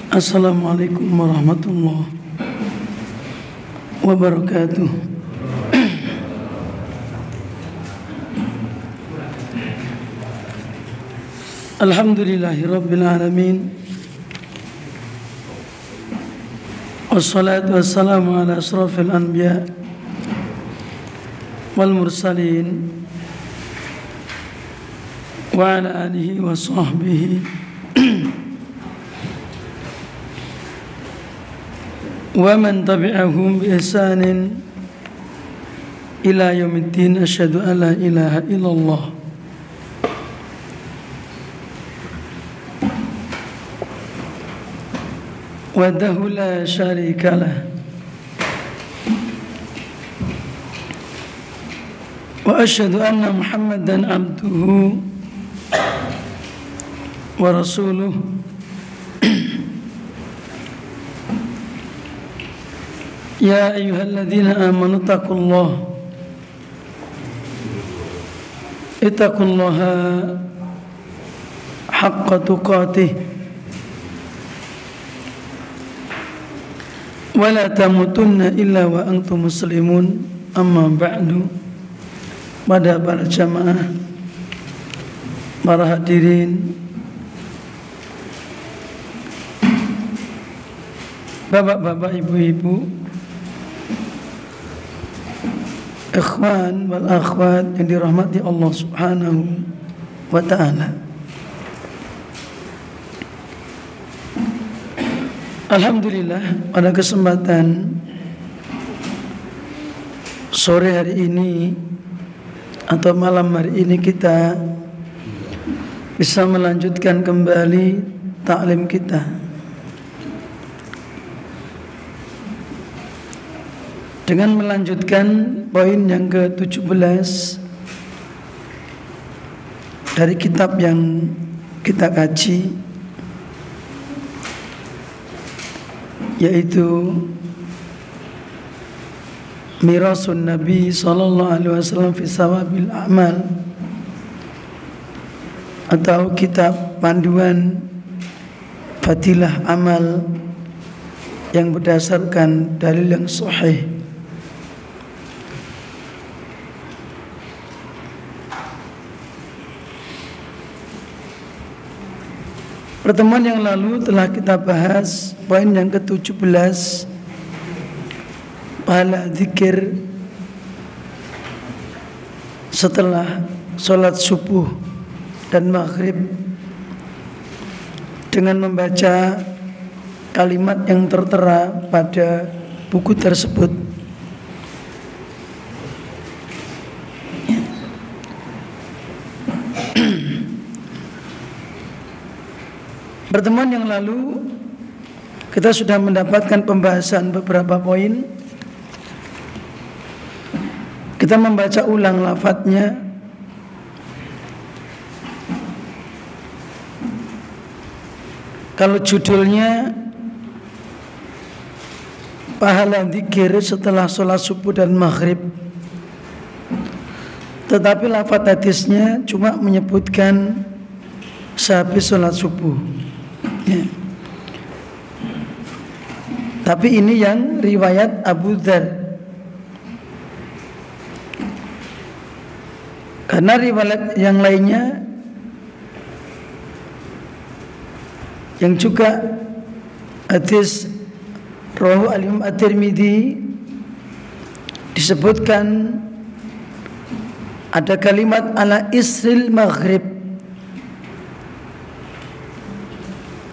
Assalamualaikum warahmatullahi wabarakatuh. Alhamdulillahi rabbil alamin. Wassalatu wassalamu ala asrafil anbiya wal mursalin wa ala alihi wa sahbihi wa man tabi'ahum bi ihsanin ila yaumiddin. Asyhadu an la ilaha illallah wahdahu la syarika lah wa asyhadu anna Muhammadan abduhu wa rasuluh. Ya ayyuhalladzina amanu ittaqullaha haqqa tuqatih wa la tamutunna illa wa antum muslimun. Amma ba'du. Pada para jamaah, para hadirin, bapak-bapak, ibu-ibu, ikhwan wal akhwat yang dirahmati Allah Subhanahu wa ta'ala. Alhamdulillah, pada kesempatan sore hari ini atau malam hari ini kita bisa melanjutkan kembali taklim kita dengan melanjutkan poin yang ke-17 dari kitab yang kita kaji, yaitu Mirasun Nabi sallallahu alaihi wasallam fi sawabil a'mal, atau kitab panduan fadilah amal yang berdasarkan dalil yang sahih. Pertemuan yang lalu telah kita bahas poin yang ke-17, pahala zikir setelah sholat subuh dan maghrib dengan membaca kalimat yang tertera pada buku tersebut. Pertemuan yang lalu kita sudah mendapatkan pembahasan beberapa poin. Kita membaca ulang lafadznya. Kalau judulnya pahala zikir setelah sholat subuh dan maghrib, tetapi lafadz hadisnya cuma menyebutkan sehabis sholat subuh ya. Tapi ini yang riwayat Abu Dzar. Karena riwayat yang lainnya yang juga hadis rawahu al-Imam At-Tirmidzi disebutkan ada kalimat ala isril maghrib,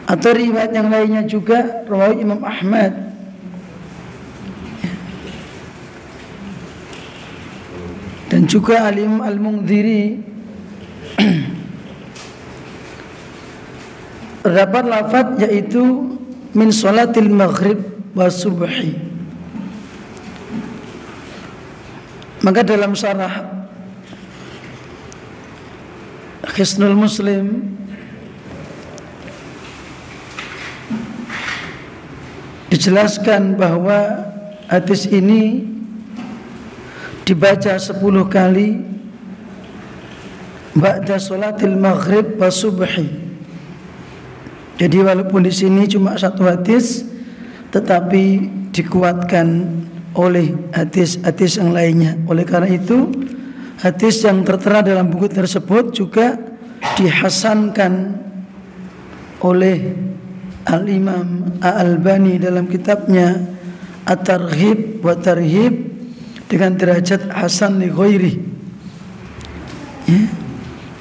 atau riwayat yang lainnya juga rawahu Imam Ahmad dan juga Al-Imam Al-Mundhiri. Terdapat lafaz yaitu min sholatil maghrib wa subhi. Maka dalam syarah Hisnul Muslim dijelaskan bahwa hadis ini dibaca 10 kali ba'da sholatil maghrib wa subhi, Jadi walaupun di sini cuma satu hadis, tetapi dikuatkan oleh hadis-hadis yang lainnya. Oleh karena itu, hadis yang tertera dalam buku tersebut juga dihasankan oleh Al-Imam Al-Albani dalam kitabnya At-Targhib wa Tarhib dengan derajat hasan li ghairi. Ya.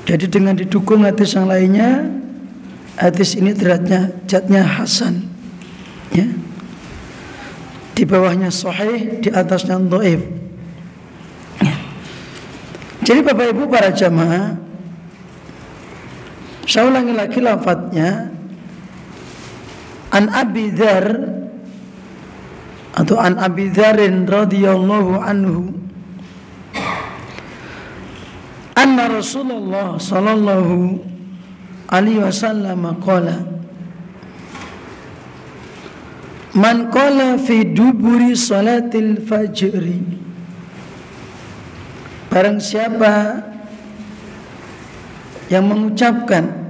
Jadi dengan didukung hadis yang lainnya, hadis ini derajatnya hasan. Ya. Di bawahnya sahih, di atasnya dhaif. Ya. Jadi Bapak Ibu para jamaah, saya ulangi lagi lafadznya. An Abi Dzar atau an Abi Dzarin radhiyallahu anhu anna Rasulullah sallallahu alaihi wasallam qala man qala fi duburi salatil fajri, barang siapa yang mengucapkan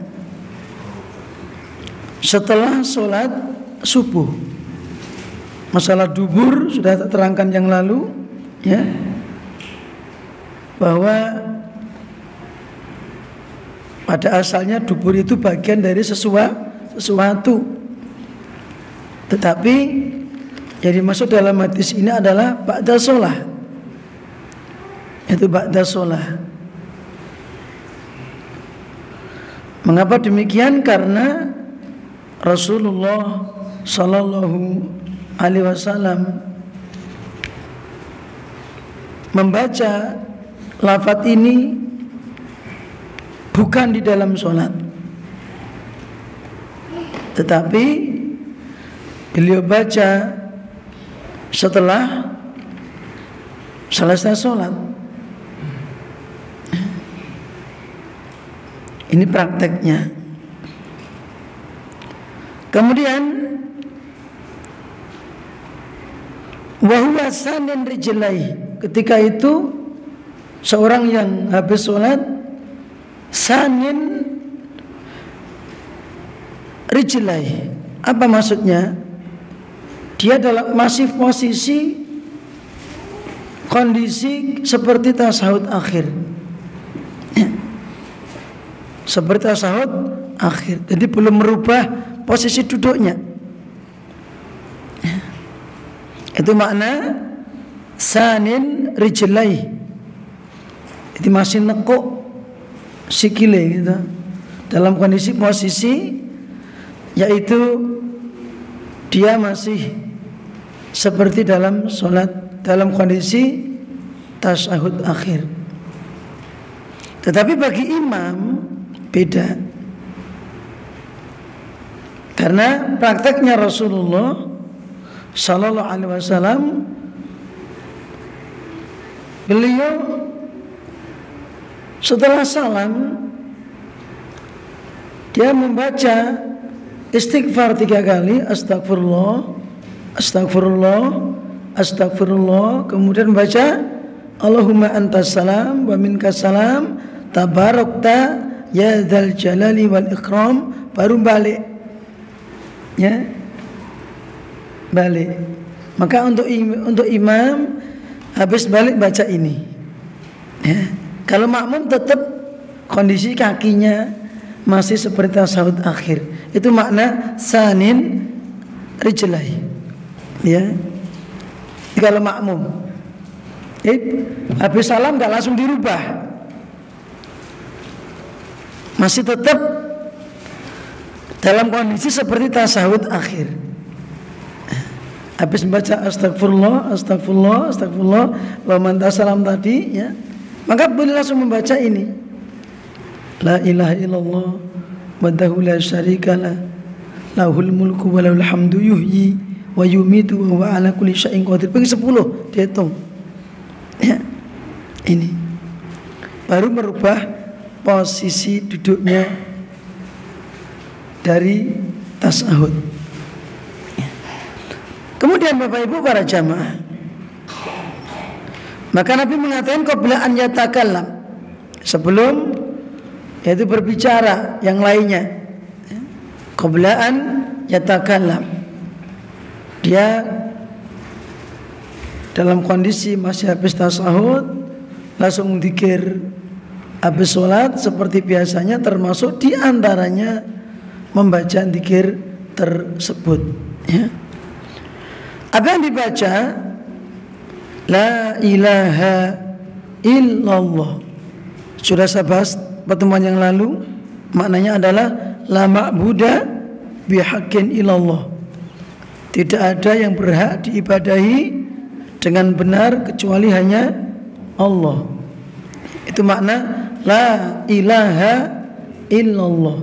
setelah sholat subuh. Masalah dubur sudah terangkan yang lalu, ya, bahwa pada asalnya dubur itu bagian dari sesuatu. Tetapi yang dimaksud dalam hadis ini adalah ba'da sholah, itu ba'da sholah. Mengapa demikian? Karena Rasulullah sallallahu alaihi wasallam membaca lafaz ini bukan di dalam sholat, tetapi beliau baca setelah selesai sholat. Ini prakteknya. Kemudian wa huwa sanin rijlai, ketika itu seorang yang habis sholat sanin rijlai. Apa maksudnya? Dia dalam masih posisi kondisi seperti tasyahud akhir, ya. Seperti tasyahud akhir. Jadi belum merubah posisi duduknya. Itu makna sanin rijlai. Itu masih nekuk sikile gitu, dalam kondisi posisi yaitu dia masih seperti dalam sholat, dalam kondisi tasyahud akhir. Tetapi bagi imam beda, karena prakteknya Rasulullah sallallahu alaihi wasallam, beliau setelah salam dia membaca istighfar 3 kali, astagfirullah, astagfirullah, astagfirullah, kemudian membaca Allahumma antas salam wa minkas salam tabarakta ya dzal jalali wal ikram, baru balik, ya, balik. Maka untuk imam habis balik baca ini, ya. Kalau makmum tetap kondisi kakinya masih seperti tasyahud akhir. Itu makna sanin rijlai, ya. Kalau makmum habis salam gak langsung dirubah, masih tetap dalam kondisi seperti tasyahud akhir. Habis membaca astagfirullah, astagfirullah, astagfirullah, Allahumma antas salam tadi, ya, maka boleh langsung membaca ini, la ilaha illallah wahdahu la syarikalah lahul mulku wa lahul hamdu yuhyi wa yumitu wa huwa ala kulli syai'in qadir. Bagi 10 dihitung, ya. Ini baru merubah posisi duduknya dari tasyahud. Kemudian Bapak Ibu para jamaah, maka Nabi mengatakan qabla an yatakallam, sebelum yaitu berbicara yang lainnya, qabla an yatakallam. Dia dalam kondisi masih habis tasahud langsung dzikir habis sholat seperti biasanya, termasuk diantaranya membaca dzikir tersebut, ya. Apa yang dibaca? La ilaha illallah. Sudah saya bahas pertemuan yang lalu. Maknanya adalah la ma'buda bihaqqin illallah. Tidak ada yang berhak diibadahi dengan benar kecuali hanya Allah. Itu makna la ilaha illallah.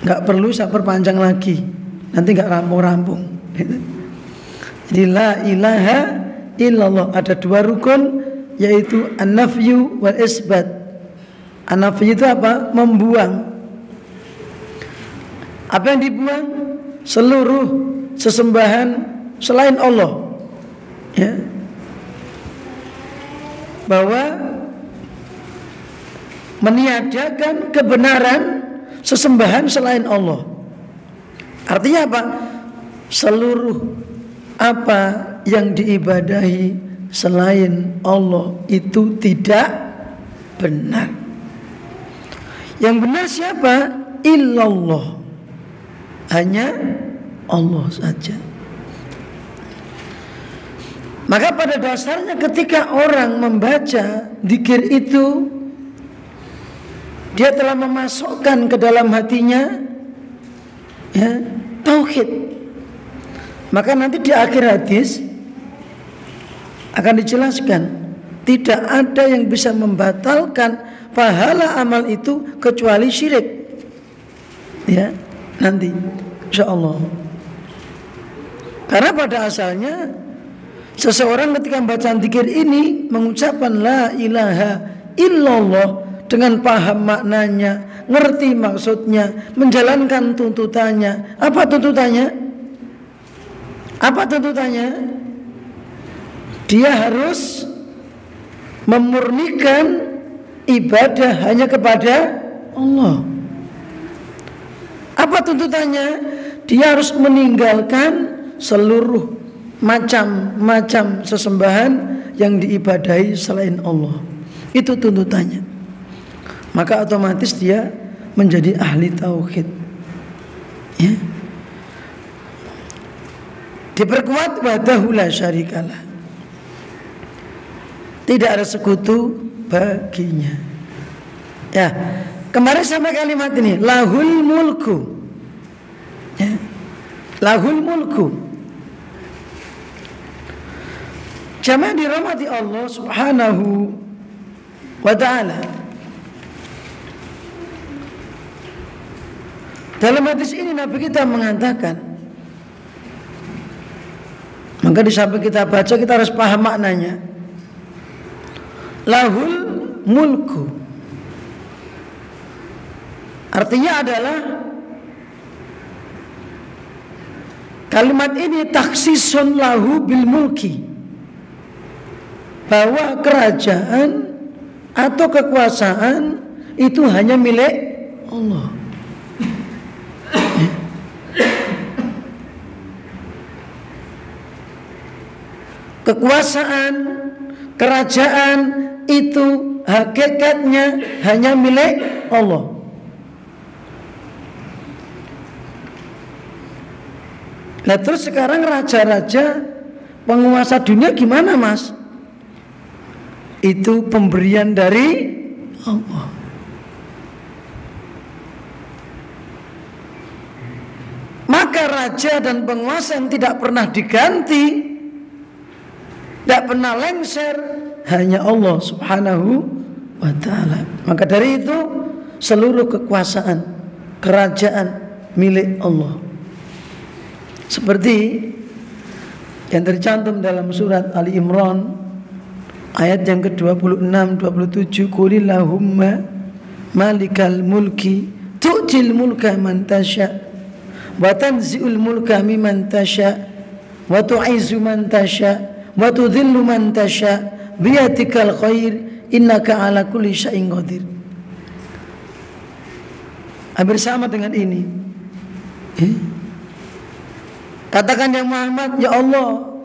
Enggak perlu saya perpanjang lagi, nanti enggak rampung-rampung. Jadi la ilaha illallah ada dua rukun, yaitu an-nafyu wal isbat. An-nafyu itu apa? Membuang. Apa yang dibuang? Seluruh sesembahan selain Allah, ya. Bahwa meniadakan kebenaran sesembahan selain Allah. Artinya apa? Seluruh apa yang diibadahi selain Allah itu tidak benar. Yang benar siapa? Illallah. Hanya Allah saja. Maka pada dasarnya ketika orang membaca dzikir itu, dia telah memasukkan ke dalam hatinya, ya, tauhid. Maka nanti di akhir hadis akan dijelaskan tidak ada yang bisa membatalkan pahala amal itu kecuali syirik, ya, nanti insyaallah. Karena pada asalnya seseorang ketika membaca dzikir ini mengucapkan la ilaha illallah dengan paham maknanya, ngerti maksudnya, menjalankan tuntutannya. Apa tuntutannya? Apa tuntutannya? Dia harus memurnikan ibadah hanya kepada Allah. Apa tuntutannya? Dia harus meninggalkan seluruh macam-macam sesembahan yang diibadahi selain Allah. Itu tuntutannya. Maka otomatis dia menjadi ahli tauhid, ya. Diperkuat wahdahu la syarikalah. Tidak ada sekutu baginya. Ya, kemarin sampai kalimat ini, lahul mulku. Ya. Lahul mulku. Jamaah dirahmati Allah Subhanahu wa ta'ala. Dalam hadis ini Nabi kita mengatakan, maka di samping kita baca kita harus paham maknanya. Lahul mulku artinya adalah kalimat ini taksisun lahu bil mulki, bahwa kerajaan atau kekuasaan itu hanya milik Allah. Kekuasaan, kerajaan itu hakikatnya hanya milik Allah. Nah terus sekarang raja-raja penguasa dunia gimana, Mas? Itu pemberian dari Allah. Maka raja dan penguasa yang tidak pernah diganti, tidak pernah lengser, hanya Allah Subhanahu wa ta'ala. Maka dari itu seluruh kekuasaan, kerajaan milik Allah. Seperti yang tercantum dalam surat Ali Imran ayat yang ke-26 27, qulillahumma malikal mulki tu'til mulka man tasya wa tanzi'ul mulka mimman tasya wa tu'izzu man tasya wa tudhillu man tasya biyatikal khair innaka ala kulli syai'in qadir. Hampir sama dengan ini. Katakan ya Muhammad, ya Allah,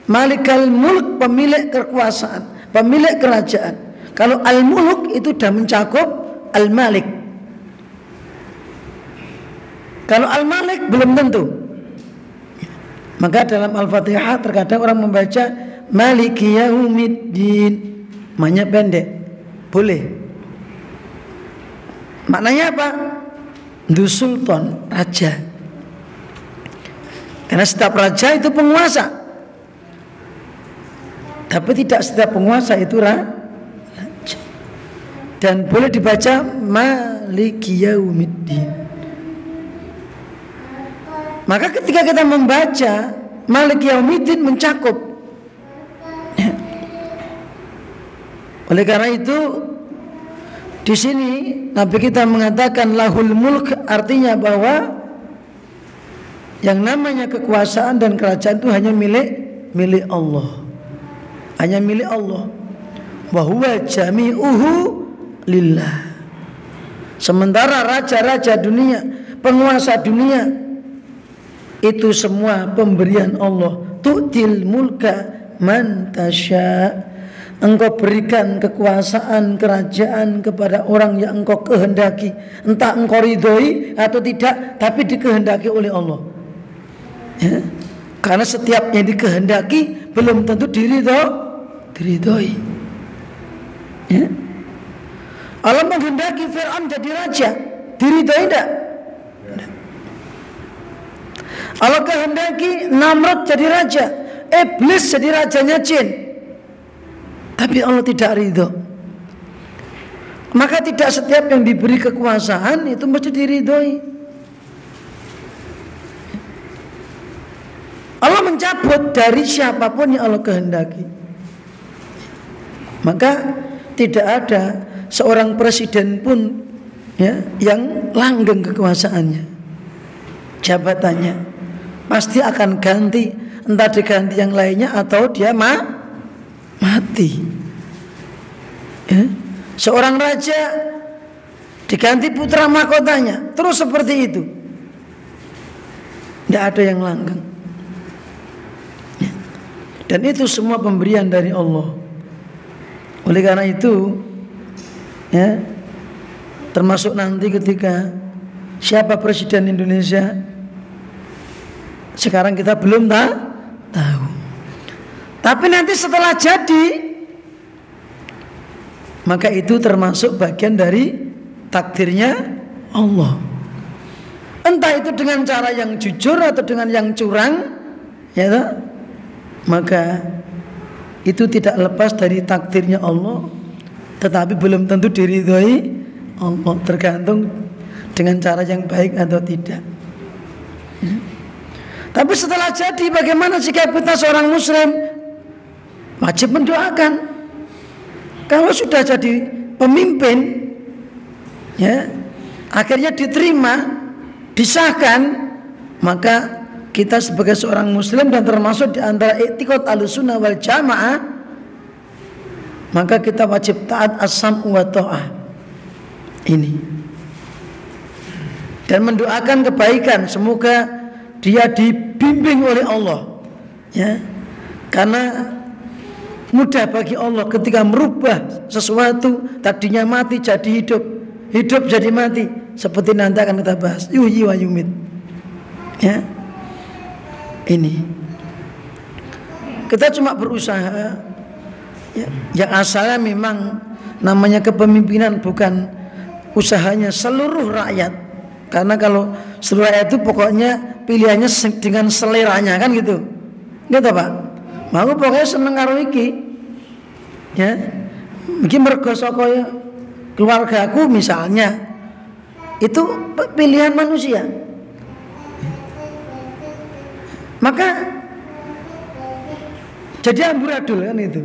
Malikal Mulk, pemilik kekuasaan, pemilik kerajaan. Kalau Al-Mulk itu sudah mencakup Al-Malik. Kalau Al-Malik belum tentu. Maka dalam Al-Fatihah terkadang orang membaca Maliki Yaumiddin, maknanya pendek. Boleh. Maknanya apa? Du Sultan, raja. Karena setiap raja itu penguasa. Tapi tidak setiap penguasa itu raja. Dan boleh dibaca Maliki Yaumiddin. Maka ketika kita membaca Maliki Yaumiddin mencakup. Oleh karena itu di sini Nabi kita mengatakan lahul mulk, artinya bahwa yang namanya kekuasaan dan kerajaan itu hanya milik Allah. Hanya milik Allah. Wa huwa jami'uhu lillah. Sementara raja-raja dunia, penguasa dunia, itu semua pemberian Allah. Tu'til mulka man tasya. Engkau berikan kekuasaan kerajaan kepada orang yang engkau kehendaki. Entah engkau ridhoi atau tidak, tapi dikehendaki oleh Allah. Ya. Karena setiap yang dikehendaki belum tentu diridhoi. Ya. Allah menghendaki Fir'aun jadi raja, diridhoi tidak? Allah kehendaki Namrud jadi raja, Iblis jadi rajanya jin, tapi Allah tidak ridho. Maka tidak setiap yang diberi kekuasaan itu mesti diridhoi. Allah mencabut dari siapapun yang Allah kehendaki. Maka tidak ada seorang presiden pun ya, yang langgeng kekuasaannya, jabatannya. Pasti akan ganti, entah diganti yang lainnya atau dia mati. Ya. Seorang raja diganti putra mahkotanya, terus seperti itu. Tidak ada yang langgeng. Ya. Dan itu semua pemberian dari Allah. Oleh karena itu, ya, termasuk nanti ketika siapa presiden Indonesia, sekarang kita belum tahu. Tapi nanti setelah jadi, maka itu termasuk bagian dari takdirnya Allah. Entah itu dengan cara yang jujur atau dengan yang curang, ya toh? Maka itu tidak lepas dari takdirnya Allah. Tetapi belum tentu diridhoi Allah, tergantung dengan cara yang baik atau tidak. Ya. Tapi setelah jadi, bagaimana jika kita seorang muslim? Wajib mendoakan. Kalau sudah jadi pemimpin, ya, akhirnya diterima, disahkan, maka kita sebagai seorang muslim dan termasuk di antara i'tiqad Ahlussunnah wal Jamaah, maka kita wajib taat as-sam'u wa ta'ah. Ini. Dan mendoakan kebaikan, semoga dia dibimbing oleh Allah, ya, karena mudah bagi Allah ketika merubah sesuatu tadinya mati jadi hidup, hidup jadi mati, seperti nanti akan kita bahas yuhyi wa yumit. Ya, ini kita cuma berusaha, ya, yang asalnya memang namanya kepemimpinan bukan usahanya seluruh rakyat. Karena kalau seluruh rakyat itu pokoknya pilihannya dengan seleranya, kan gitu. Gitu Pak. Mau pokoknya seneng karo iki. Ya. Iki mergo saka keluargaku misalnya. Itu pilihan manusia. Maka jadi amburadul kan itu.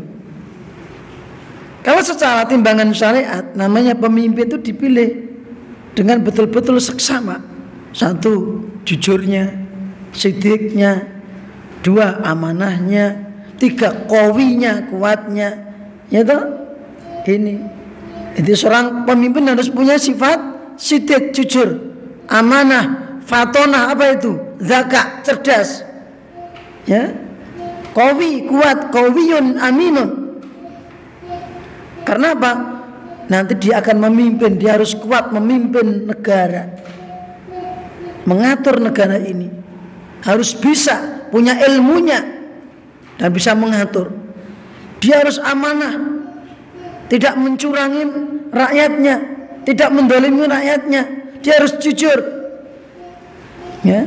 Kalau secara timbangan syariat, namanya pemimpin itu dipilih dengan betul-betul seksama. Satu, jujurnya, sidiknya. Dua, amanahnya. Tiga, qawinya, kuatnya. Ya toh? Ini. Jadi seorang pemimpin harus punya sifat sidik, jujur, amanah, Fatonah apa itu? Zaka, cerdas. Ya. Qawi, kuat, qawiyun aminun. Karena apa? Nanti dia akan memimpin, dia harus kuat memimpin negara. Mengatur negara ini. Harus bisa, punya ilmunya dan bisa mengatur. Dia harus amanah. Tidak mencurangin rakyatnya, tidak mendolimi rakyatnya. Dia harus jujur. Ya.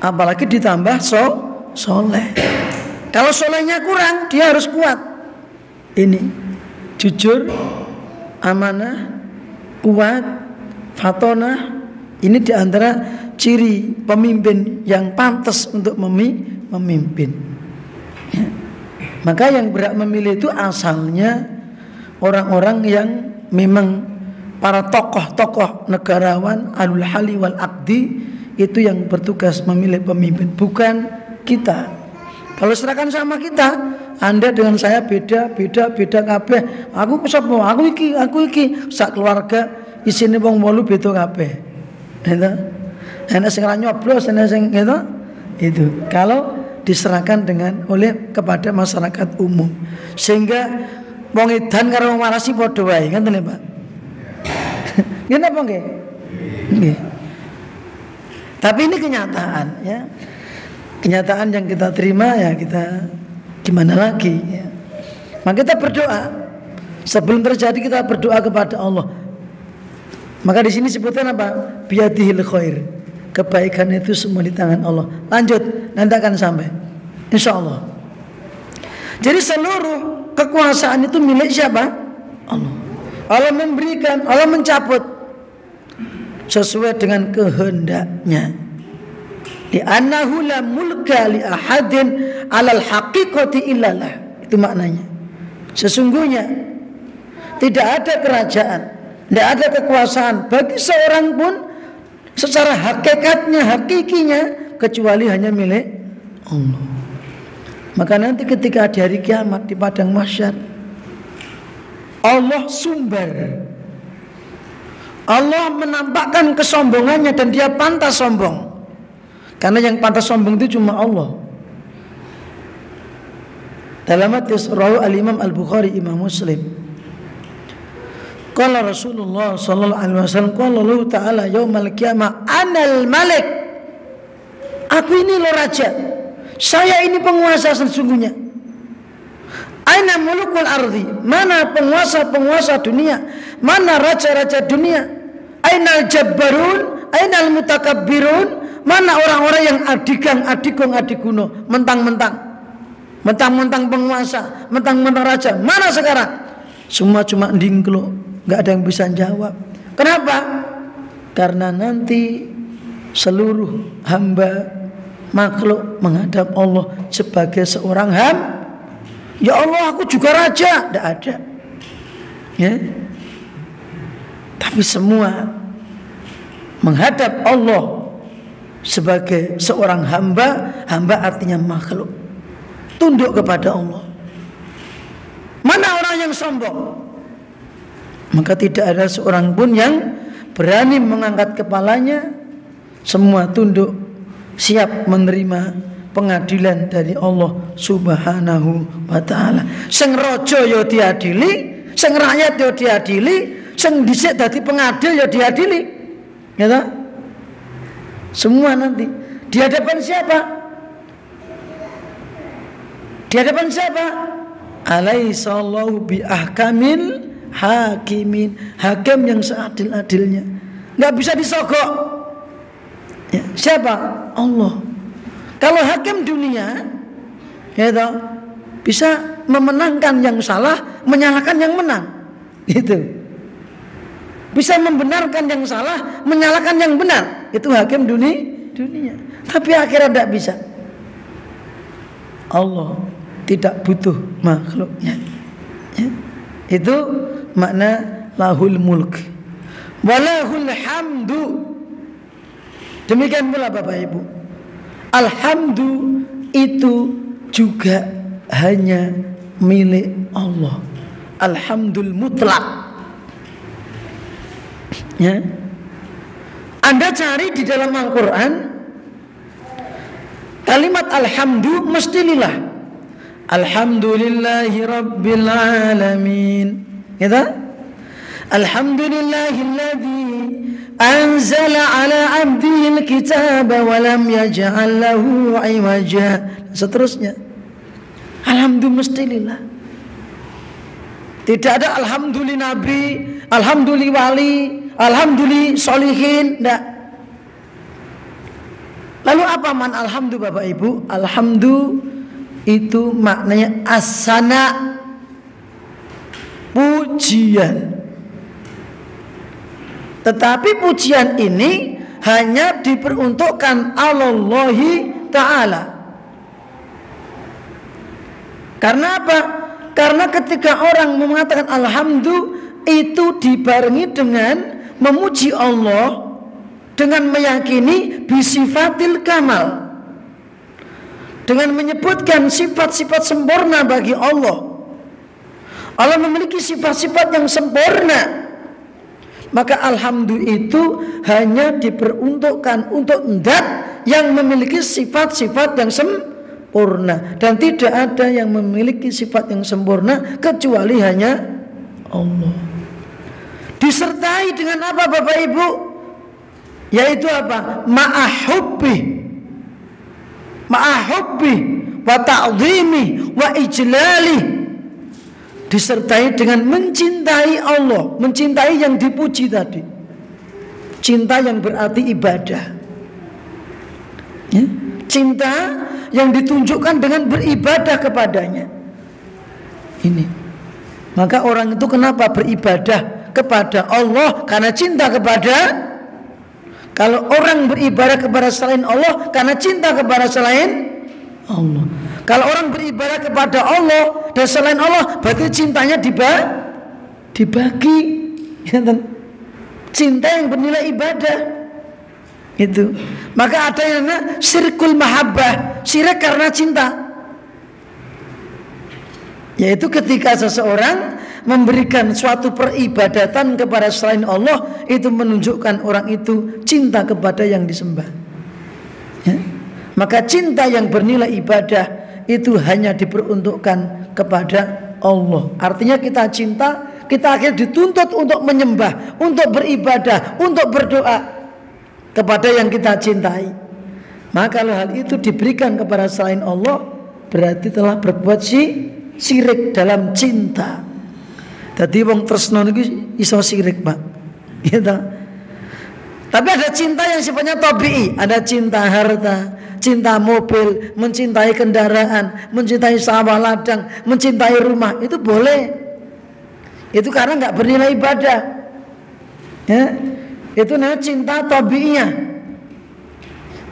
Apalagi ditambah soleh. Kalau solehnya kurang, dia harus kuat. Ini jujur, amanah, kuat, fatonah. Ini diantara ciri pemimpin yang pantas untuk memimpin. Ya. Maka yang berhak memilih itu asalnya orang-orang yang memang para tokoh-tokoh negarawan alul hali wal aqdi, itu yang bertugas memilih pemimpin, bukan kita. Kalau serahkan sama kita, Anda dengan saya beda kabeh. Aku sapa? Aku iki sak keluarga isine wong 8 beda kabeh. Gitu. Ana sing ra nyoblos, ana sing gitu. Itu. Kalau diserahkan oleh kepada masyarakat umum, sehingga wong edan karo wong waras padha wae, ngoten lho, Pak. Nggih napa nggih? Nggih. Tapi ini kenyataan, ya. Kenyataan yang kita terima, ya kita gimana lagi, ya. Maka kita berdoa. Sebelum terjadi kita berdoa kepada Allah. Maka di sini sebutkan apa? Biyadihil khair. Kebaikan itu semua di tangan Allah. Lanjut, nanti akan sampai. Insya Allah. Jadi seluruh kekuasaan itu milik siapa? Allah. Allah memberikan, Allah mencabut sesuai dengan kehendaknya. Li'annahu la mulka li ahadin 'alal haqiqati illallah. Itu maknanya. Sesungguhnya tidak ada kerajaan, tidak ada kekuasaan bagi seorang pun secara hakikatnya, hakikinya, kecuali hanya milik Allah. Maka nanti ketika di hari kiamat di padang mahsyar, Allah sumber, Allah menampakkan kesombongannya dan dia pantas sombong. Karena yang pantas sombong itu cuma Allah. Dalam hadis rawi al-Imam Al-Bukhari, Imam Muslim. Qala Rasulullah sallallahu alaihi wasallam, qala Allah Ta'ala yaumal qiyamah, anal malik. Aku ini loh raja. Saya ini penguasa sesungguhnya. Aina mulukul ardi? Mana penguasa-penguasa dunia? Mana raja-raja dunia? Ainal jabbarun? Ainal mutakabbirun? Mana orang-orang yang adigung adiguno, mentang-mentang penguasa, mentang-mentang raja? Mana sekarang? Semua cuma ndingklo, nggak ada yang bisa jawab. Kenapa? Karena nanti seluruh hamba makhluk menghadap Allah sebagai seorang ya Allah, aku juga raja, tidak ada. Ya. Tapi semua menghadap Allah sebagai seorang hamba artinya makhluk, tunduk kepada Allah. Mana orang yang sombong? Maka tidak ada seorang pun yang berani mengangkat kepalanya. Semua tunduk, siap menerima pengadilan dari Allah Subhanahu wa ta'ala. Sing raja ya diadili, sing rakyat ya diadili, sing dhisik dadi pengadil ya diadili. Ya. Semua nanti di hadapan siapa? Di hadapan siapa? Alaihissallahu bi ahkamil hakimin. Hakim yang seadil-adilnya, nggak bisa disogok. Ya, siapa? Allah. Kalau hakim dunia, ya toh, bisa memenangkan yang salah, menyalahkan yang menang. Gitu. Bisa membenarkan yang salah, menyalahkan yang benar. Itu hakim dunia. Tapi akhirat tidak bisa. Allah tidak butuh makhluknya. Ya. Itu makna lahul mulk walahul hamdu. Demikian pula Bapak Ibu, alhamdu itu juga hanya milik Allah. Alhamdul mutlak. Ya. Anda cari di dalam Al-Quran kalimat alhamdu mesti lillah. Alhamdulillahi rabbil alamin. Gitu? Alhamdulillahilladzi anzala ala abdihil kitaba wa lam yaj'al lahu iwaja. Seterusnya. Alhamdulillah mesti lillah. Tidak ada alhamdulillah nabi, alhamdulillah wali, alhamdulillah solihin, enggak. Lalu apa man alhamdu Bapak Ibu? Alhamdu itu maknanya asana, pujian. Tetapi pujian ini hanya diperuntukkan Allahi Ta'ala. Karena apa? Karena ketika orang mengatakan alhamdu, itu dibarengi dengan memuji Allah, dengan meyakini bisifatil kamal, dengan menyebutkan sifat-sifat sempurna bagi Allah. Allah memiliki sifat-sifat yang sempurna. Maka alhamdu itu hanya diperuntukkan untuk zat yang memiliki sifat-sifat yang sempurna, dan tidak ada yang memiliki sifat yang sempurna kecuali hanya Allah. Disertai dengan apa Bapak Ibu? Yaitu apa? Ma'ahubbi wa ta'zimi wa ijlali. Disertai dengan mencintai Allah, mencintai yang dipuji tadi. Cinta yang berarti ibadah, ya? Cinta yang ditunjukkan dengan beribadah kepadanya. Ini. Maka orang itu kenapa beribadah kepada Allah? Karena cinta kepada. Kalau orang beribadah kepada selain Allah karena cinta kepada selain Allah. Kalau orang beribadah kepada Allah dan selain Allah, berarti cintanya dibagi. Cinta yang bernilai ibadah. Itu. Maka ada yang namanya syirkul mahabbah, syirik karena cinta. Yaitu ketika seseorang memberikan suatu peribadatan kepada selain Allah, itu menunjukkan orang itu cinta kepada yang disembah, ya? Maka cinta yang bernilai ibadah itu hanya diperuntukkan kepada Allah. Artinya kita cinta, kita akhirnya dituntut untuk menyembah, untuk beribadah, untuk berdoa kepada yang kita cintai. Maka kalau hal itu diberikan kepada selain Allah, berarti telah berbuat syirik dalam cinta. Jadi wong tresno niku iso syirik, Pak. Gitu. Tapi ada cinta yang sifatnya tabii, ada cinta harta, cinta mobil, mencintai kendaraan, mencintai sawah ladang, mencintai rumah, itu boleh. Itu karena nggak bernilai ibadah, ya. Itu namanya cinta tabiiyah.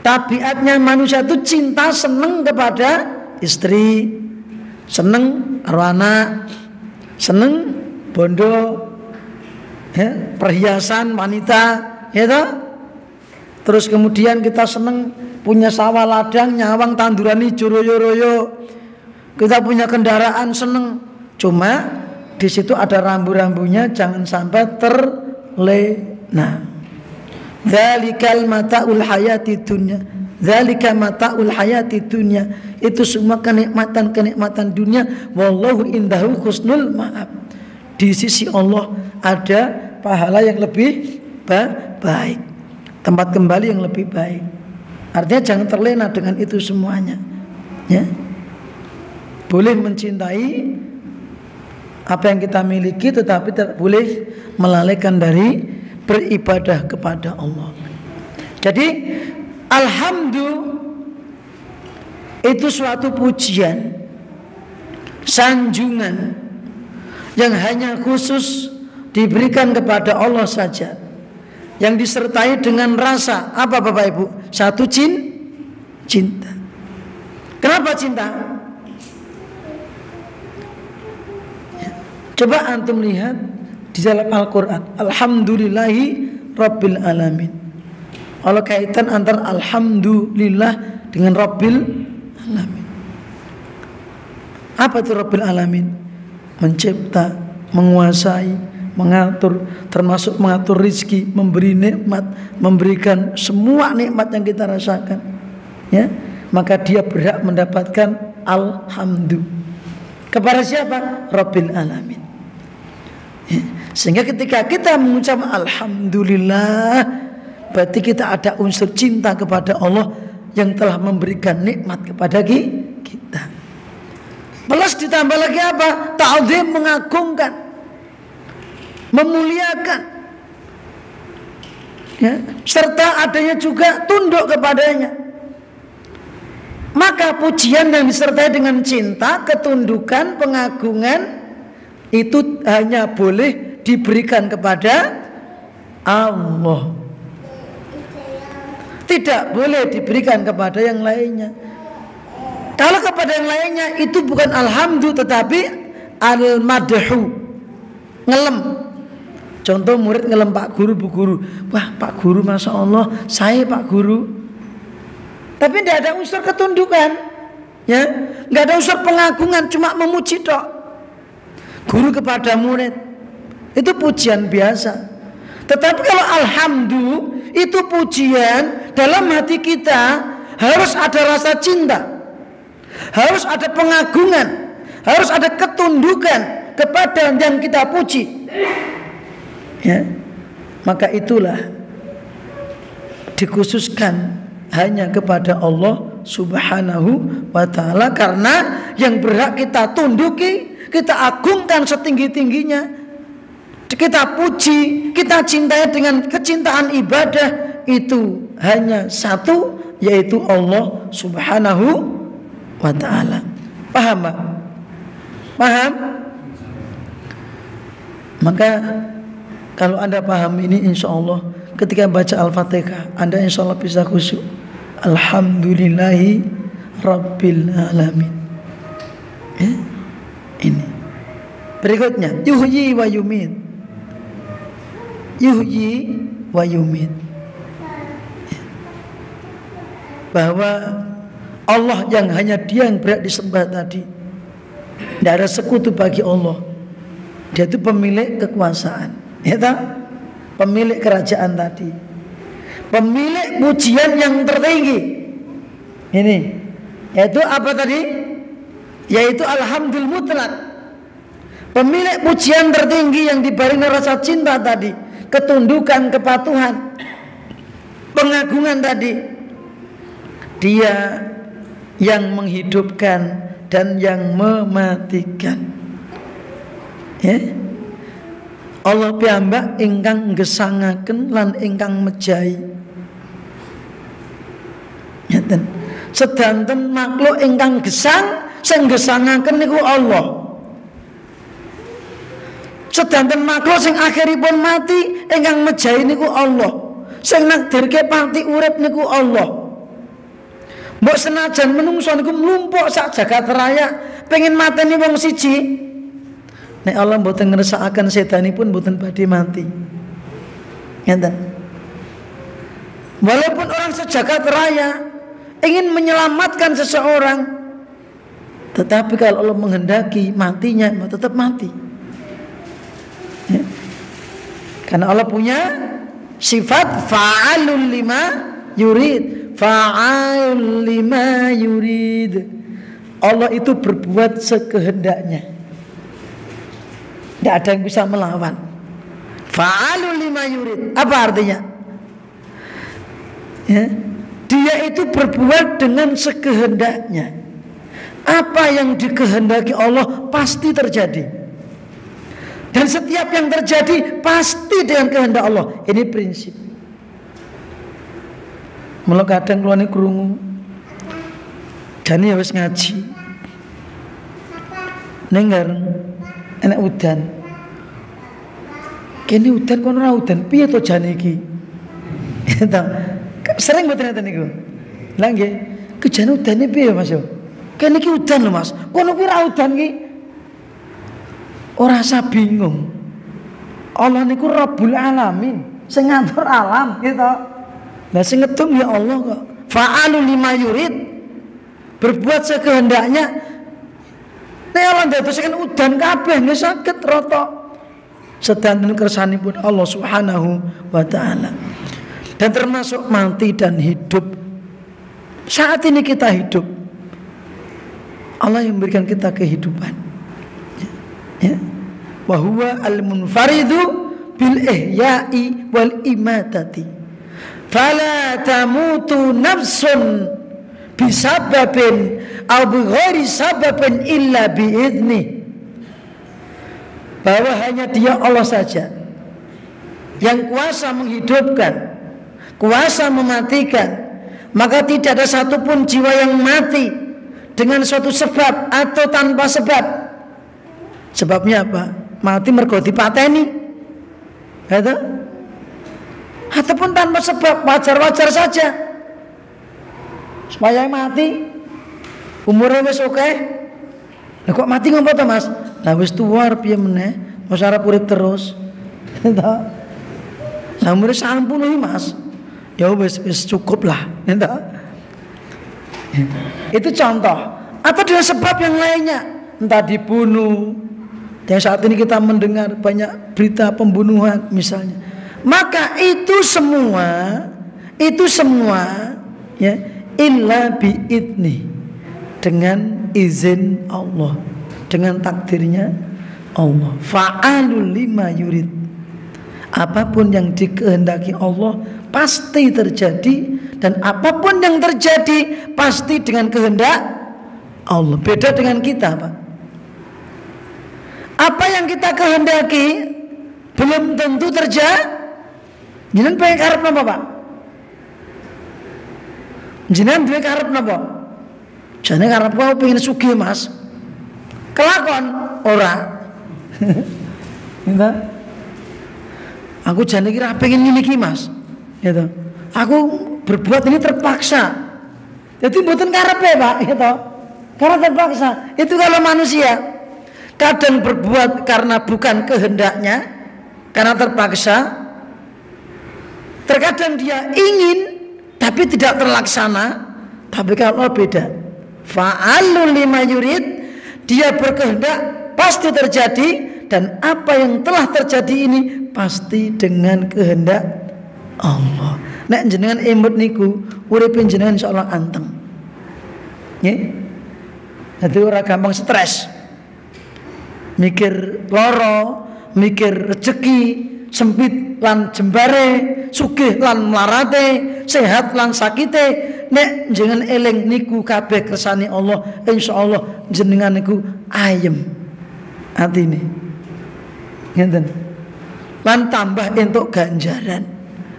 Tabiatnya manusia itu cinta, seneng kepada istri, seneng karo anak, seneng bondo, ya, perhiasan wanita, ya toh? Terus kemudian kita seneng punya sawah ladang, nyawang tanduran hijau royo-royo. Kita punya kendaraan seneng. Cuma di situ ada rambu-rambunya, jangan sampai terlena. Dzalikal mata'ul hayati dunya. Dzalika mata'ul hayati dunya. Itu semua kenikmatan-kenikmatan dunia. Wallahu indahu husnul ma'ab. Di sisi Allah ada pahala yang lebih baik, tempat kembali yang lebih baik. Artinya jangan terlena dengan itu semuanya, ya. Boleh mencintai apa yang kita miliki, tetapi tidak boleh melalaikan dari beribadah kepada Allah. Jadi alhamdulillah itu suatu pujian, sanjungan yang hanya khusus diberikan kepada Allah saja, yang disertai dengan rasa apa Bapak Ibu? Satu cinta. Kenapa cinta? Coba antum lihat di dalam Al-Quran, alhamdulillahi rabbil alamin. Kalau kaitan antara alhamdulillah dengan rabbil alamin, apa itu rabbil alamin? Mencipta, menguasai, mengatur, termasuk mengatur rizki, memberi nikmat, memberikan semua nikmat yang kita rasakan, ya, maka dia berhak mendapatkan alhamdu. Kepada siapa? Rabbil alamin. Ya. Sehingga ketika kita mengucap alhamdulillah, berarti kita ada unsur cinta kepada Allah yang telah memberikan nikmat kepada kita. Plus ditambah lagi apa? Ta'zim, mengagungkan, memuliakan, ya, serta adanya juga tunduk kepadanya. Maka pujian yang disertai dengan cinta, ketundukan, pengagungan itu hanya boleh diberikan kepada Allah. Tidak boleh diberikan kepada yang lainnya. Kalau kepada yang lainnya itu bukan alhamdu tetapi al-madhu, ngelem. Contoh murid ngelem Pak Guru, Bu Guru. Wah Pak Guru, Masya Allah, saya Pak Guru. Tapi tidak ada unsur ketundukan, ya, nggak ada unsur pengagungan, cuma memuji tok. Guru kepada murid itu pujian biasa. Tetapi kalau alhamdu itu pujian dalam hati kita, harus ada rasa cinta, harus ada pengagungan, harus ada ketundukan kepada yang kita puji, ya, maka itulah dikhususkan hanya kepada Allah Subhanahu wa ta'ala, karena yang berhak kita tunduki, kita agungkan setinggi-tingginya, kita puji, kita cintai dengan kecintaan ibadah itu hanya satu, yaitu Allah Subhanahu wa ta'ala. Paham Pak? Paham? Maka kalau Anda paham ini, insya Allah ketika baca Al-Fatihah Anda insya Allah bisa khusyuk. Alhamdulillahi Rabbil Alamin. Ini berikutnya, yuhyi wa yumit. Yuhyi wa yumit, bahwa Allah yang hanya Dia yang berhak disembah tadi, tidak ada sekutu bagi Allah. Dia itu pemilik kekuasaan, ya tak? Pemilik kerajaan tadi, pemilik pujian yang tertinggi. Ini yaitu apa tadi? Yaitu alhamdul mutlak, pemilik pujian tertinggi yang dibarengi rasa cinta tadi, ketundukan, kepatuhan, pengagungan tadi. Dia yang menghidupkan dan yang mematikan, ya. Allah piyambak ingkang gesangaken lan ingkang mejahi. Ngeten. Sedanten makhluk ingkang gesang, sing gesangaken niku Allah. Sedanten makhluk sing akhiripun mati, ingkang mejahi niku Allah. Sing nakdirke pati urip niku Allah. Mbok senajan menungso niku mlumpuk sak jagat raya, pengen mateni wong siji, nek Allah mboten ngresakaken sedanipun mboten badhe mati. Ngeten. Walaupun orang sejagat raya ingin menyelamatkan seseorang, tetapi kalau Allah menghendaki matinya, tetap mati. Ya. Karena Allah punya sifat fa'alul lima yurid, fa'alul lima yurid. Allah itu berbuat sekehendaknya. Tidak ada yang bisa melawan. Fa'alul lima yurid. Apa artinya? Ya, dia itu berbuat dengan sekehendaknya. Apa yang dikehendaki Allah pasti terjadi. Dan setiap yang terjadi pasti dengan kehendak Allah. Ini prinsip. Mula kadang kula niku krungu jane wis ngaji. Ning ngareng enak udan. Kene udan kono ora udan, piye to jane iki? Sering mboten ngeten niku. Lah nggih, kejane udane piye Mas yo? Kene iki udan lho Mas. Kono kuwi ora udan ki. Ora usah bingung. Allah niku Rabbul Alamin, sing ngatur alam, gitu. Lah sing ngedung ya Allah kok. Fa'alul lima yurid. Berbuat sekehendaknya. Nek Allah ndadosaken udan kabeh nggih saged rata. sedanten kersanipun Allah Subhanahu wa taala. Dan termasuk mati dan hidup. Saat ini kita hidup, Allah yang memberikan kita kehidupan. Ya. Wa huwa al-munfaridu bil ihya'i wal imatati. Fala tamutu nafsun bisababin aw bighairi sababin illa biidni. Bahwa hanya Dia Allah saja yang kuasa menghidupkan, kuasa mematikan. Maka tidak ada satupun jiwa yang mati dengan suatu sebab atau tanpa sebab. Sebabnya apa? Mati mergo dipateni. Gitu? Ataupun tanpa sebab, wajar-wajar saja. Supaya mati umurnya wis oke. Lah kok mati ngopo to, Mas? Lah wis tuwa piye meneh? Mos arep urip terus. Lah umure sampun iki, Mas. Ya wis cukup lah. Itu contoh. Atau dengan sebab yang lainnya, entah dibunuh. Yang saat ini kita mendengar banyak berita pembunuhan misalnya. Maka itu semua ya illa biidni, dengan izin Allah, dengan takdirnya Allah. Fa'alul lima yurid. Apapun yang dikehendaki Allah pasti terjadi, dan apapun yang terjadi pasti dengan kehendak Allah. Beda dengan kita, Pak. Apa yang kita kehendaki belum tentu terjadi. Jenengan pengen karep napa, Pak? Jenengan duwe karep napa? Jane karep kau pengen sugih, Mas. Kelakon ora. Entah. Aku jane kira pengen ngene iki, Mas. Gitu. Aku berbuat ini terpaksa. Jadi mboten karepe, Pak, gitu. Karena terpaksa. Itu kalau manusia kadang berbuat karena bukan kehendaknya, karena terpaksa. Terkadang dia ingin tapi tidak terlaksana. Tapi kalau beda, fa'alul lima yurid, dia berkehendak pasti terjadi, dan apa yang telah terjadi ini pasti dengan kehendak Allah. Nek jenengan emut niku, uripin jenengan insyaallah anteng. Nggih. Dadi ora gampang stres. Mikir loro, mikir rezeki, sempit lan jembare, sugih lan mlarate, sehat lan sakite. Nek jenengan eling niku kabeh kersane Allah, insyaallah jenengan niku ayem atine. Ngeten. Lan tambah entuk ganjaran.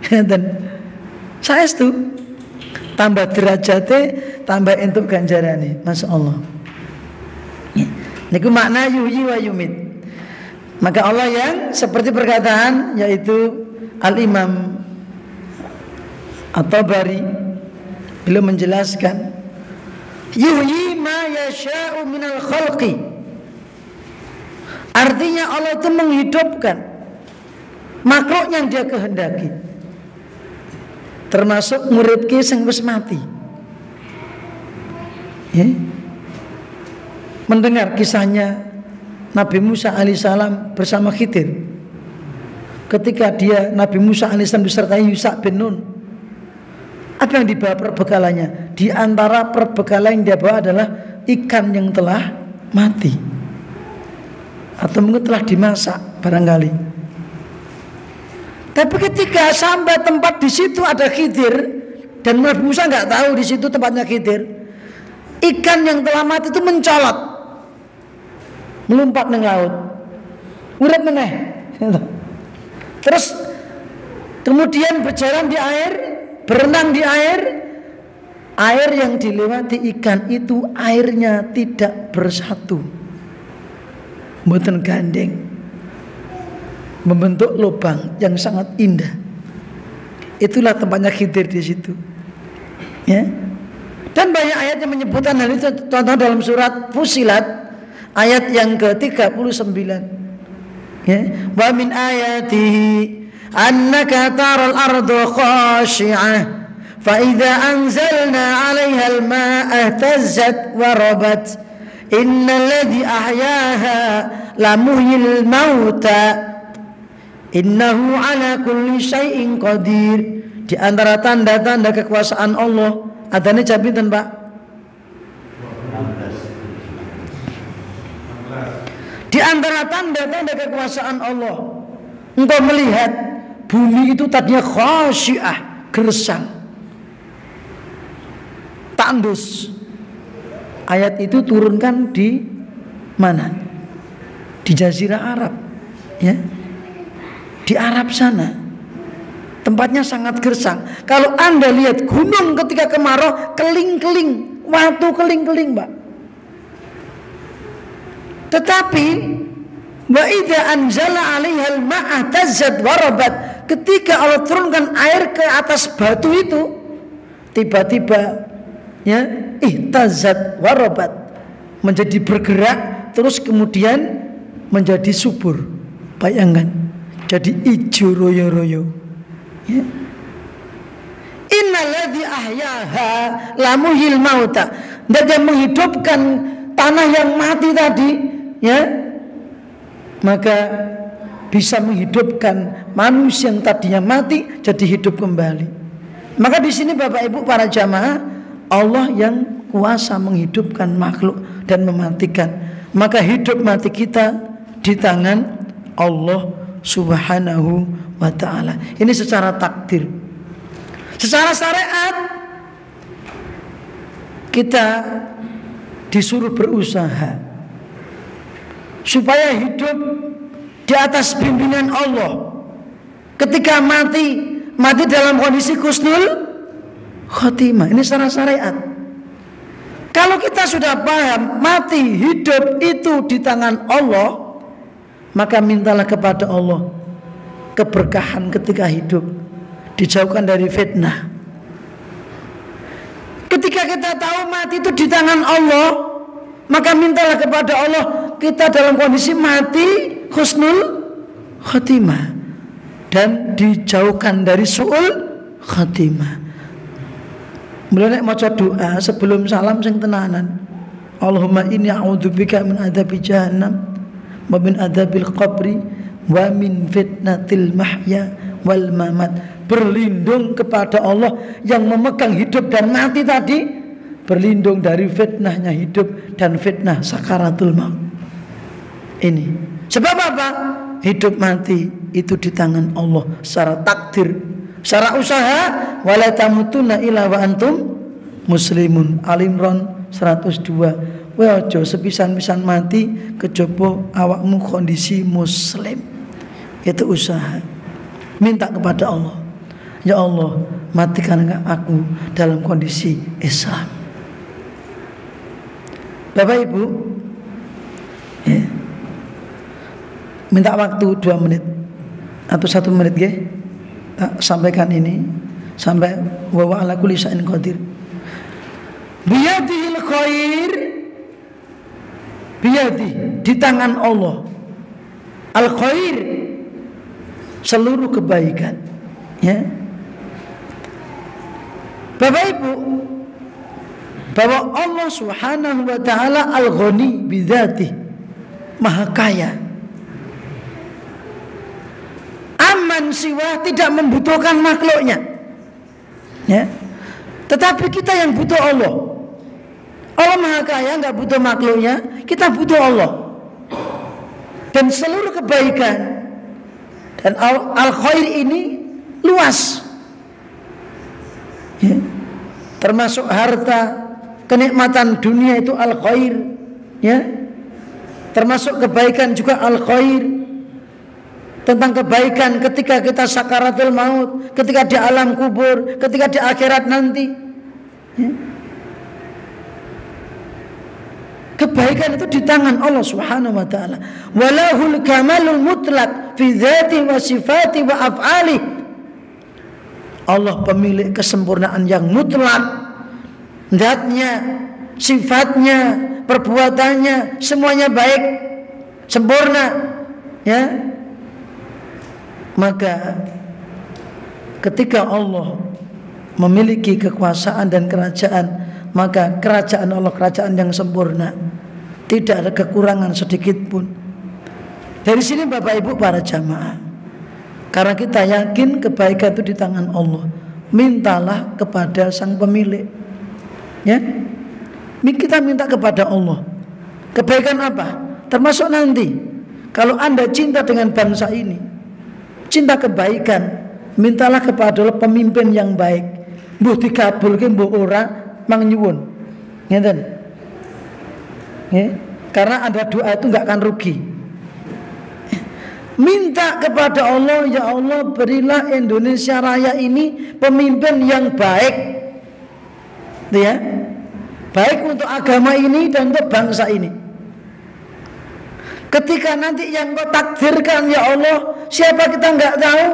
Ngeten. Saestu tambah derajate, tambah entuk ganjarane. Masyaallah. Niku makna yuhyi wa yumit. Maka Allah yang seperti perkataan yaitu Al-Imam At-Tabari beliau menjelaskan yuhyi ma yasha'u minal khalqi. Artinya Allah itu menghidupkan makhluk yang Dia kehendaki. Termasuk nguripke sing wis mati. Ya. Mendengar kisahnya Nabi Musa alaihissalam bersama Khidir. Ketika Nabi Musa alaihissalam disertai Yusha bin Nun, apa yang dibawa perbekalannya? Di antara perbekalan yang dia bawa adalah ikan yang telah mati, atau mungkin telah dimasak barangkali. Tapi ketika sampai tempat di situ ada Khidir, dan Nabi Musa nggak tahu di situ tempatnya Khidir, ikan yang telah mati itu mencolot, melompat nang laut, urip meneh. Terus kemudian berjalan di air, berenang di air. Air yang dilewati ikan itu airnya tidak bersatu, mboten gandeng, membentuk lubang yang sangat indah. Itulah tempatnya Khidir di situ. Ya. Dan banyak ayat yang menyebutkan hal itu. Contoh dalam surat Fussilat ayat yang ke-39. Ya. Wa min ayatihi annaka taral ardu khashi'ah fa idza anzalna 'alaiha al-ma'a ihtazzat wa rabat innal ladzi ahyaha la muhyil mauta Innahu ala kulli syai'in qadir. Di antara tanda-tanda kekuasaan Allah adane jam pinten, Pak? Di antara tanda-tanda kekuasaan Allah, engkau melihat bumi itu tadinya khasyiah, gersang, tandus. Ayat itu turunkan di mana? Di Jazirah Arab, ya, di Arab sana. Tempatnya sangat gersang. Kalau Anda lihat gunung ketika kemarau, keling-keling, waktu keling-keling, Pak. Tetapi wa idza anzala 'alaihal ma'a tazzat warabat, ketika Allah turunkan air ke atas batu itu, tiba-tiba ya ihtazat warabat, menjadi bergerak terus kemudian menjadi subur. Bayangkan, jadi ijo royo-royo. Ya. Innalladzi ahyaha lamuhil mauta. Dia menghidupkan tanah yang mati tadi, ya, maka bisa menghidupkan manusia yang tadinya mati jadi hidup kembali. Maka di sini Bapak Ibu para jamaah, Allah yang kuasa menghidupkan makhluk dan mematikan. Maka hidup mati kita di tangan Allah Subhanahu wa ta'ala. Ini secara takdir. Secara syariat kita disuruh berusaha supaya hidup di atas bimbingan Allah. Ketika mati dalam kondisi husnul khotimah. Ini secara syariat. Kalau kita sudah paham mati hidup itu di tangan Allah, maka mintalah kepada Allah keberkahan ketika hidup, dijauhkan dari fitnah. Ketika kita tahu mati itu di tangan Allah, maka mintalah kepada Allah kita dalam kondisi mati husnul khotimah dan dijauhkan dari su'ul khotimah. Mulai maca doa sebelum salam sing tenanan. Allahumma inni a'udzubika min adzabi jahannam wa min adzabil qabri wa min fitnatil mahya wal mamat. Berlindung kepada Allah yang memegang hidup dan mati tadi, berlindung dari fitnahnya hidup dan fitnah sakaratul maut. Ini sebab apa? Hidup mati itu di tangan Allah secara takdir, secara usaha. Wala tamutunna illa wa antum muslimun. Al-Imran 102. Kowe aja sepisan-pisan mati kejaba awakmu kondisi muslim. Itu usaha. Minta kepada Allah, ya Allah, matikan aku dalam kondisi Islam. Bapak Ibu, ya, minta waktu 2 menit atau 1 menit ya, tak sampaikan ini sampai wa ala kulli syai'in qadir. Biyadihil khair, biyadi, di tangan Allah. Al khair, seluruh kebaikan, ya. Bapak Ibu, bahwa Allah Subhanahu wa taala al-ghani bidzatih, maha kaya. Aman siwa, tidak membutuhkan makhluknya, ya. Tetapi kita yang butuh Allah. Allah maha kaya, enggak butuh makhluknya, kita butuh Allah. Dan seluruh kebaikan dan al-khair ini luas, ya. Termasuk harta, kenikmatan dunia itu al-khair, ya. Termasuk kebaikan juga al-khair. Tentang kebaikan ketika kita sakaratul maut, ketika di alam kubur, ketika di akhirat nanti, ya. Kebaikan itu di tangan Allah Subhanahu wa taala. Walahul kamalul mutlaq fi dzati wa sifati wa af'ali. Allah pemilik kesempurnaan yang mutlak. Zatnya, sifatnya, perbuatannya semuanya baik, sempurna, ya. Maka ketika Allah memiliki kekuasaan dan kerajaan, maka kerajaan Allah kerajaan yang sempurna, tidak ada kekurangan sedikit pun. Dari sini Bapak Ibu para jamaah, Karena kita yakin kebaikan itu di tangan Allah. Mintalah kepada sang pemilik. Ya, kita minta kepada Allah. Kebaikan apa? Termasuk nanti kalau Anda cinta dengan bangsa ini, cinta kebaikan, mintalah kepada Allah pemimpin yang baik. Mbuh dikabulke mbuh ora mang nyuwun. Ngeten. Karena ada doa itu enggak akan rugi. Minta kepada Allah, ya Allah berilah Indonesia Raya ini pemimpin yang baik, ya, baik untuk agama ini dan untuk bangsa ini. Ketika nanti yang kau takdirkan ya Allah, siapa kita nggak tahu,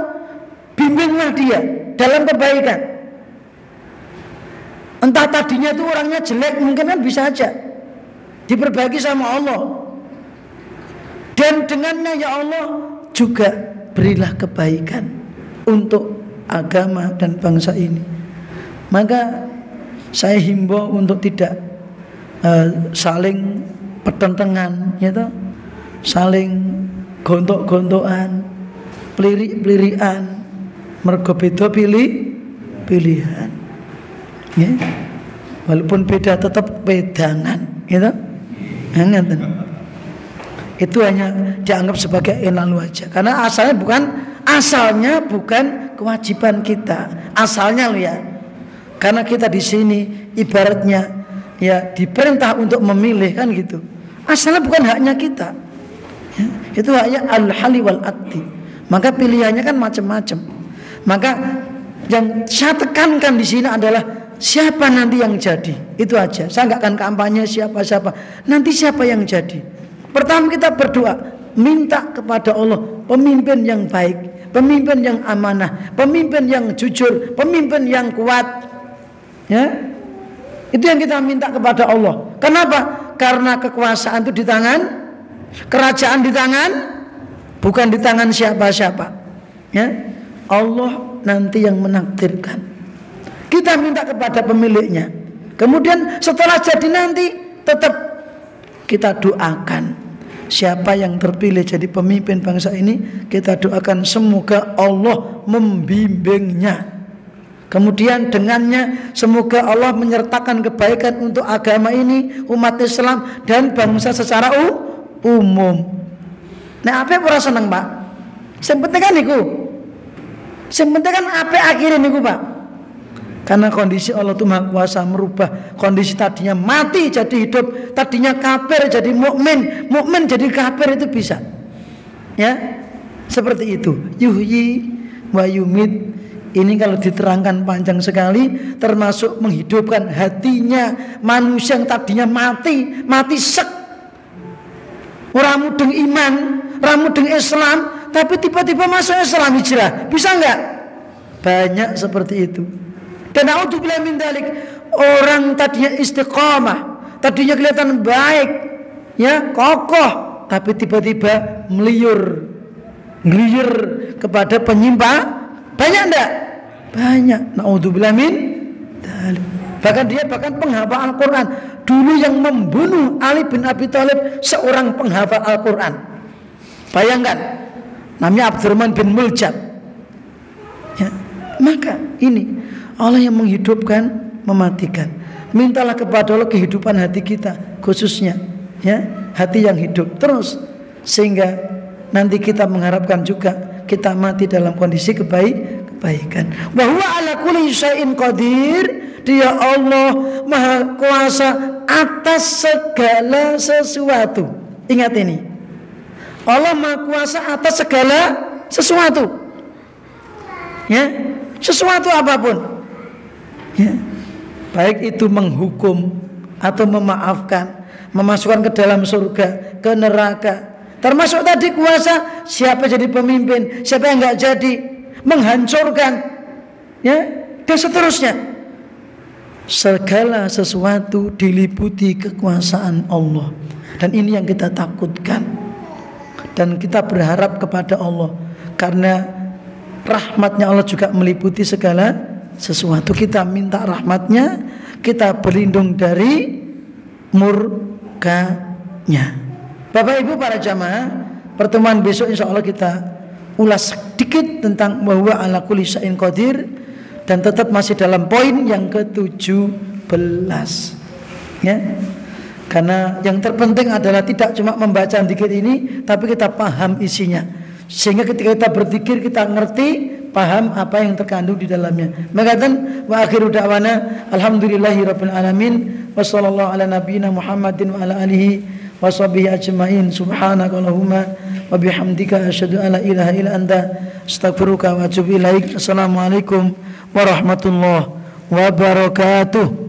bimbinglah dia dalam kebaikan. Entah tadinya itu orangnya jelek, mungkin kan bisa aja diperbaiki sama Allah. Dan dengannya ya Allah juga berilah kebaikan untuk agama dan bangsa ini. Maka saya himbau untuk tidak saling pertentangan, ya toh? Saling gontok-gontokan, pelirik-pelirikan, mergo beda pilihan. Ya. Walaupun beda tetap pedangan, gitu. Ngeten. Itu hanya dianggap sebagai lalu aja. Karena asalnya bukan kewajiban kita. Asalnya loh ya. Karena kita di sini ibaratnya ya diperintah untuk memilih kan gitu. Asalnya bukan haknya kita. Ya, itu haknya al-hali wal akti. Maka pilihannya kan macam-macam. Maka yang saya tekankan di sini adalah siapa nanti yang jadi. Itu aja. Saya nggak akan kampanye siapa-siapa. Nanti siapa yang jadi. Pertama kita berdoa, minta kepada Allah pemimpin yang baik, pemimpin yang amanah, pemimpin yang jujur, pemimpin yang kuat. Ya, itu yang kita minta kepada Allah. Kenapa? Karena kekuasaan itu di tangan, kerajaan di tangan, bukan di tangan siapa-siapa. Ya, Allah nanti yang menakdirkan. Kita minta kepada pemiliknya. Kemudian setelah jadi nanti tetap kita doakan siapa yang terpilih jadi pemimpin bangsa ini, kita doakan semoga Allah membimbingnya. Kemudian dengannya semoga Allah menyertakan kebaikan untuk agama ini, umat Islam dan bangsa secara umum. Nah, apa ora seneng, Pak? Sing penting kan niku. Sing penting kan apa akhirnya niku, Pak? Karena kondisi Allah itu Maha Kuasa merubah kondisi tadinya mati jadi hidup, tadinya kafir jadi mukmin, mukmin jadi kafir itu bisa. Ya. Seperti itu. Yuhyi wa yumit. Ini kalau diterangkan panjang sekali, termasuk menghidupkan hatinya manusia yang tadinya mati sek. Ora mudeng iman, ora mudeng Islam, tapi tiba-tiba masuk Islam hijrah. Bisa enggak? Banyak seperti itu. Dan naudzubillah min dzalik, orang tadinya istiqamah, tadinya kelihatan baik, ya, kokoh, tapi tiba-tiba ngeliur kepada penyimpang. Banyak enggak? Banyak. Naudzubillah min dzalik. Bahkan penghafal Al-Qur'an. Dulu yang membunuh Ali bin Abi Thalib seorang penghafal Al-Qur'an. Bayangkan, namanya Abdurrahman bin Muljam. Ya, maka ini Allah yang menghidupkan, mematikan. Mintalah kepada Allah kehidupan hati kita, khususnya, ya, hati yang hidup terus, sehingga nanti kita mengharapkan juga kita mati dalam kondisi kebaikan. Wa huwa ala kulli syai'in qadir. Dia Allah Maha Kuasa atas segala sesuatu. Ingat ini. Allah Maha Kuasa atas segala sesuatu. Ya, sesuatu apapun. Ya. Baik itu menghukum atau memaafkan, memasukkan ke dalam surga, ke neraka. Termasuk tadi kuasa siapa jadi pemimpin, siapa yang enggak jadi, menghancurkan, ya, dan seterusnya. Segala sesuatu diliputi kekuasaan Allah. Dan ini yang kita takutkan. Dan kita berharap kepada Allah, karena rahmatnya Allah juga meliputi segala sesuatu. Kita minta rahmatnya, kita berlindung dari murkanya. Bapak Ibu para jamaah, pertemuan besok insya Allah kita ulas sedikit sedikit tentang bahwa ala kulli syai'in qadir, dan tetap masih dalam poin yang ke-17. Ya. Karena yang terpenting adalah tidak cuma membaca dzikir ini, tapi kita paham isinya. Sehingga ketika kita berzikir kita ngerti, paham apa yang terkandung di dalamnya. Maka wa akhiru da'wana alhamdulillahirabbil alamin wa sallallahu ala nabiyyina Muhammadin wa ala alihi washabihi ajmain. Subhanakallahumma wa bihamdika asyhadu an la ilaha illa anta astaghfiruka wa atubu ilaik. Assalamualaikum warahmatullahi wabarakatuh.